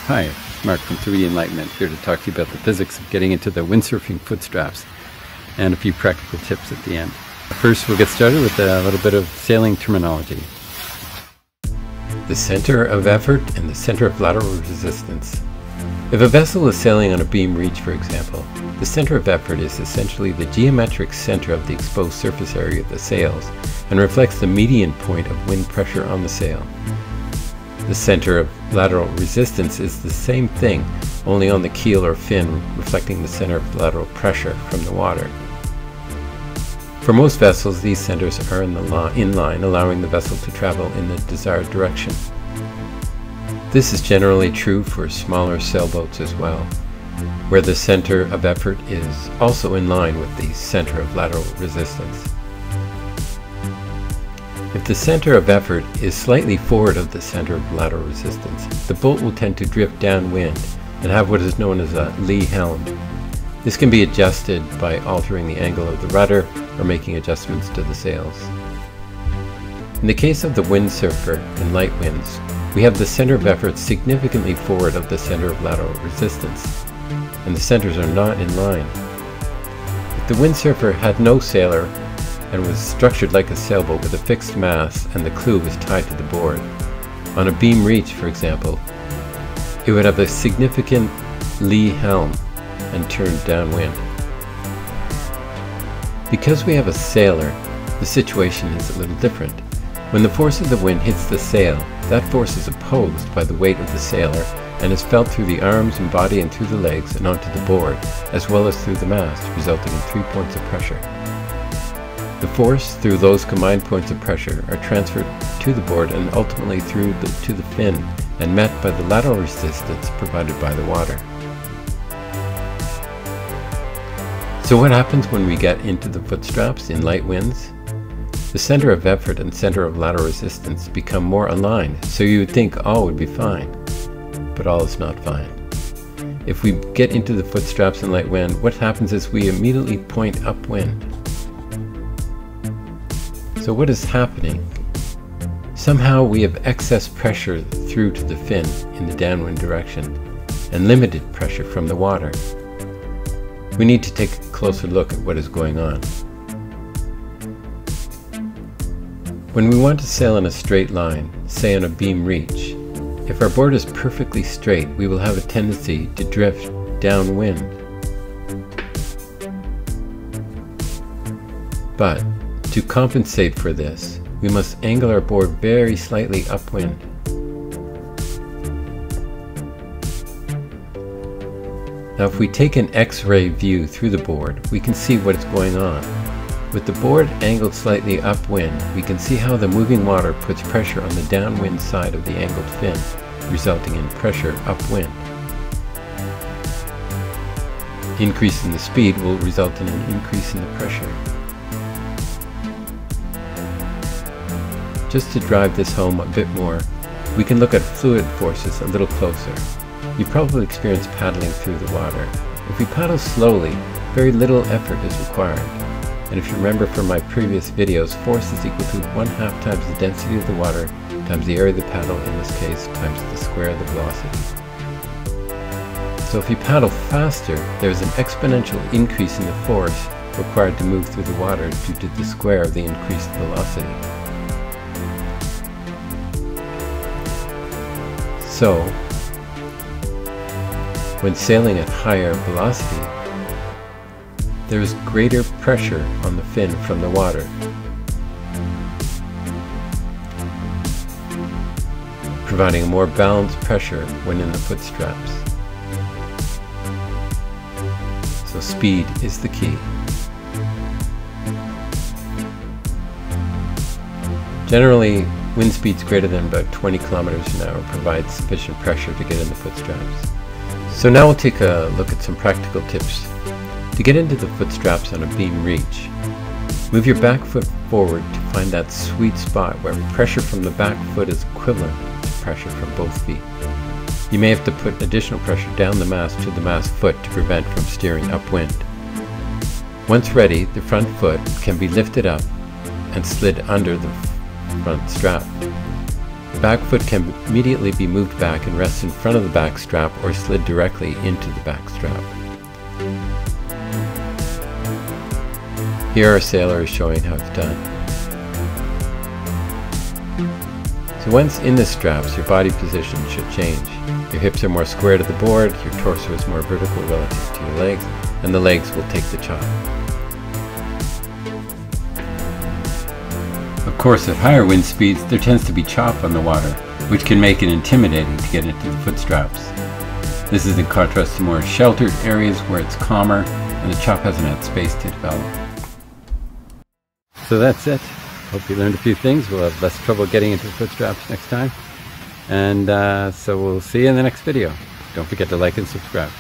Hi, Mark from 3D Enlightenment, here to talk to you about the physics of getting into the windsurfing foot straps and a few practical tips at the end. First, we'll get started with a little bit of sailing terminology. The center of effort and the center of lateral resistance. If a vessel is sailing on a beam reach, for example, the center of effort is essentially the geometric center of the exposed surface area of the sails and reflects the median point of wind pressure on the sail. The center of lateral resistance is the same thing, only on the keel or fin, reflecting the center of lateral pressure from the water. For most vessels, these centers are in line, allowing the vessel to travel in the desired direction. This is generally true for smaller sailboats as well, where the center of effort is also in line with the center of lateral resistance. If the center of effort is slightly forward of the center of lateral resistance, the boat will tend to drift downwind and have what is known as a lee helm. This can be adjusted by altering the angle of the rudder or making adjustments to the sails. In the case of the windsurfer in light winds, we have the center of effort significantly forward of the center of lateral resistance, and the centers are not in line. If the windsurfer had no sailor and was structured like a sailboat with a fixed mast and the clew was tied to the board, on a beam reach, for example, it would have a significant lee helm and turn downwind. Because we have a sailor, the situation is a little different. When the force of the wind hits the sail, that force is opposed by the weight of the sailor and is felt through the arms and body and through the legs and onto the board, as well as through the mast, resulting in 3 points of pressure. The force through those combined points of pressure are transferred to the board and ultimately through to the fin and met by the lateral resistance provided by the water. So what happens when we get into the foot straps in light winds? The center of effort and center of lateral resistance become more aligned, so you would think all would be fine, but all is not fine. If we get into the foot straps in light wind, what happens is we immediately point upwind. So what is happening? Somehow we have excess pressure through to the fin in the downwind direction and limited pressure from the water. We need to take a closer look at what is going on. When we want to sail in a straight line, say on a beam reach, if our board is perfectly straight, we will have a tendency to drift downwind. But to compensate for this, we must angle our board very slightly upwind. Now if we take an X-ray view through the board, we can see what is going on. With the board angled slightly upwind, we can see how the moving water puts pressure on the downwind side of the angled fin, resulting in pressure upwind. Increase in the speed will result in an increase in the pressure. Just to drive this home a bit more, we can look at fluid forces a little closer. You probably experienced paddling through the water. If we paddle slowly, very little effort is required. And if you remember from my previous videos, force is equal to 1/2 times the density of the water times the area of the paddle, in this case, times the square of the velocity. So if you paddle faster, there's an exponential increase in the force required to move through the water due to the square of the increased velocity. So, when sailing at higher velocity, there is greater pressure on the fin from the water. Providing a more balanced pressure when in the foot straps. So speed is the key. Generally, wind speeds greater than about 20 kilometers an hour provide sufficient pressure to get in the foot straps. So now we'll take a look at some practical tips. To get into the foot straps on a beam reach, move your back foot forward to find that sweet spot where pressure from the back foot is equivalent to pressure from both feet. You may have to put additional pressure down the mast to the mast foot to prevent from steering upwind. Once ready, the front foot can be lifted up and slid under the front strap. The back foot can immediately be moved back and rest in front of the back strap or slid directly into the back strap. Here our sailor is showing how it's done. So once in the straps, your body position should change. Your hips are more square to the board, your torso is more vertical relative to your legs, and the legs will take the chop. Of course, at higher wind speeds, there tends to be chop on the water, which can make it intimidating to get into the foot straps. This is in contrast to more sheltered areas where it's calmer and the chop hasn't had space to develop. So that's it. Hope you learned a few things. We'll have less trouble getting into the foot straps next time. And so we'll see you in the next video. Don't forget to like and subscribe.